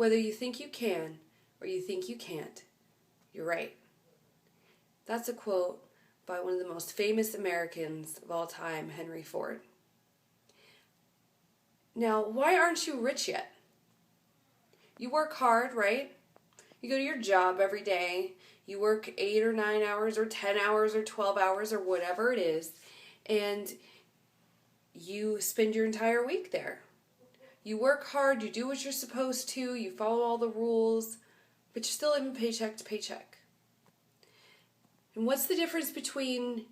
Whether you think you can or you think you can't, you're right. That's a quote by one of the most famous Americans of all time, Henry Ford. Now, why aren't you rich yet? You work hard, right? You go to your job every day. You work 8 or 9 hours or 10 hours or 12 hours or whatever it is, and you spend your entire week there. You work hard, you do what you're supposed to, you follow all the rules, but you're still living paycheck to paycheck. And what's the difference between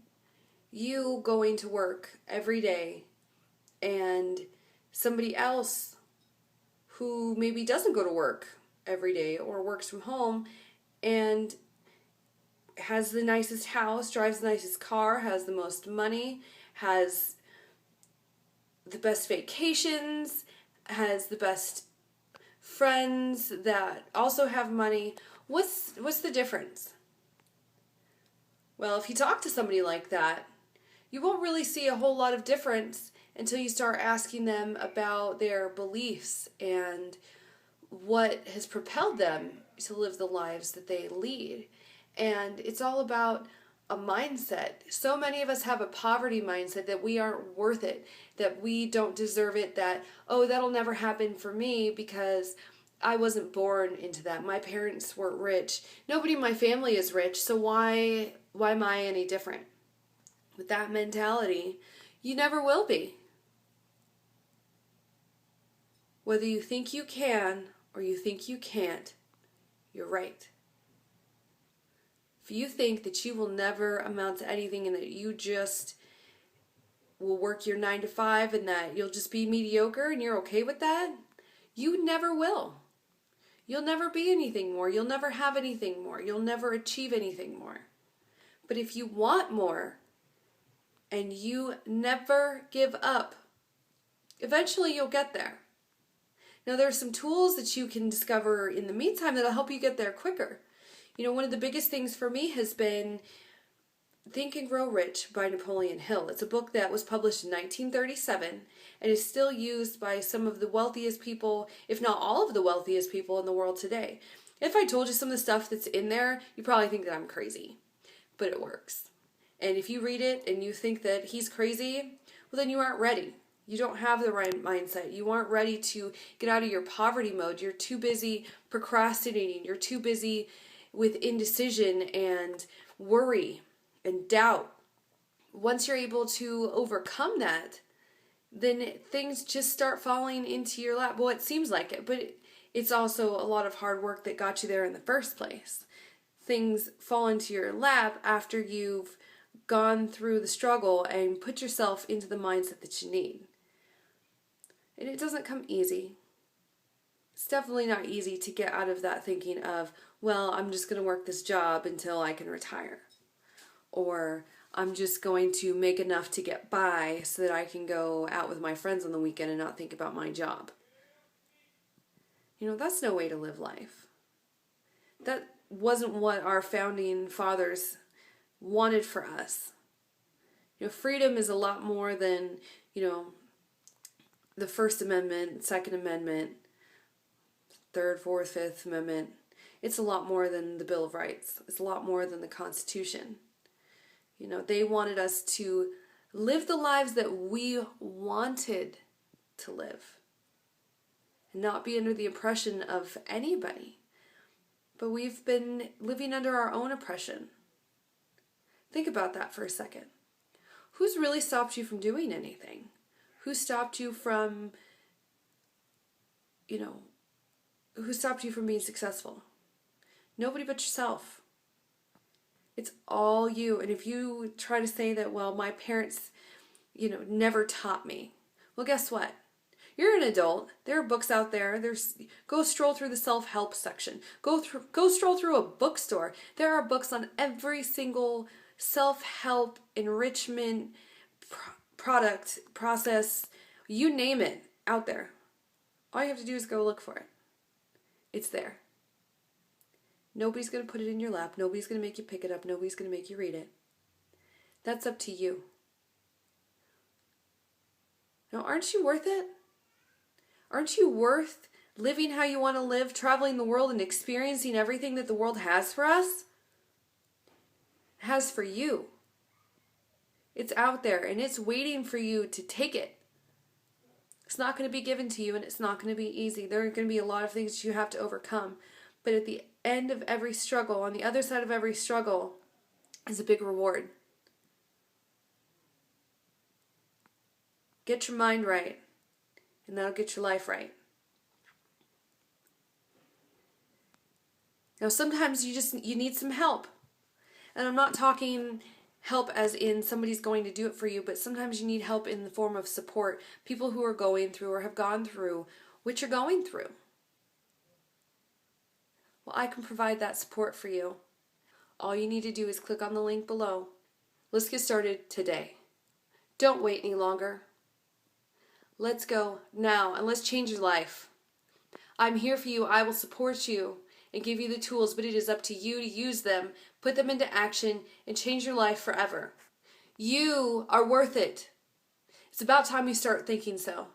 you going to work every day and somebody else who maybe doesn't go to work every day or works from home and has the nicest house, drives the nicest car, has the most money, has the best vacations, has the best friends that also have money? What's the difference? Well, if you talk to somebody like that, you won't really see a whole lot of difference until you start asking them about their beliefs and what has propelled them to live the lives that they lead. And it's all about a mindset. So many of us have a poverty mindset that we aren't worth it, that we don't deserve it, that, oh, that'll never happen for me because I wasn't born into that. My parents weren't rich. Nobody in my family is rich, so why am I any different? With that mentality, you never will be. Whether you think you can or you think you can't, you're right. If you think that you will never amount to anything and that you just will work your 9 to 5 and that you'll just be mediocre and you're okay with that, you never will. You'll never be anything more. You'll never have anything more. You'll never achieve anything more. But if you want more and you never give up, eventually you'll get there. Now, there are some tools that you can discover in the meantime that'll help you get there quicker. You know, one of the biggest things for me has been Think and Grow Rich by Napoleon Hill. It's a book that was published in 1937 and is still used by some of the wealthiest people, if not all of the wealthiest people in the world today. If I told you some of the stuff that's in there, you probably think that I'm crazy, but it works. And if you read it and you think that he's crazy, well, then you aren't ready. You don't have the right mindset. You aren't ready to get out of your poverty mode. You're too busy procrastinating. You're too busy with indecision and worry and doubt. Once you're able to overcome that, then things just start falling into your lap. Well, it seems like it, but it's also a lot of hard work that got you there in the first place. Things fall into your lap after you've gone through the struggle and put yourself into the mindset that you need. And it doesn't come easy. It's definitely not easy to get out of that thinking of, well, I'm just going to work this job until I can retire. Or I'm just going to make enough to get by so that I can go out with my friends on the weekend and not think about my job. You know, that's no way to live life. That wasn't what our founding fathers wanted for us. You know, freedom is a lot more than, the First Amendment, Second Amendment, Third, Fourth, Fifth Amendment. It's a lot more than the Bill of Rights. It's a lot more than the Constitution. You know, they wanted us to live the lives that we wanted to live and not be under the oppression of anybody. But we've been living under our own oppression. Think about that for a second. Who's really stopped you from doing anything? Who stopped you from, who stopped you from being successful? Nobody but yourself. It's all you. And if you try to say that, well, my parents, never taught me. Well, guess what? You're an adult. There are books out there. Go stroll through the self-help section. Go stroll through a bookstore. There are books on every single self-help, enrichment, product, process, you name it, out there. All you have to do is go look for it. It's there. Nobody's going to put it in your lap. Nobody's going to make you pick it up. Nobody's going to make you read it. That's up to you. Now, aren't you worth it? Aren't you worth living how you want to live, traveling the world and experiencing everything that the world has for us, has for you. It's out there and it's waiting for you to take it. It's not going to be given to you and it's not going to be easy. There are going to be a lot of things you have to overcome. But at the end of every struggle, on the other side of every struggle, is a big reward. Get your mind right, and that'll get your life right. Now, sometimes you need some help. And I'm not talking help as in somebody's going to do it for you, but sometimes you need help in the form of support. People who are going through or have gone through what you're going through. Well, I can provide that support for you. All you need to do is click on the link below. Let's get started today. Don't wait any longer. Let's go now and let's change your life. I'm here for you. I will support you and give you the tools, but it is up to you to use them, put them into action, and change your life forever. You are worth it. It's about time you start thinking so.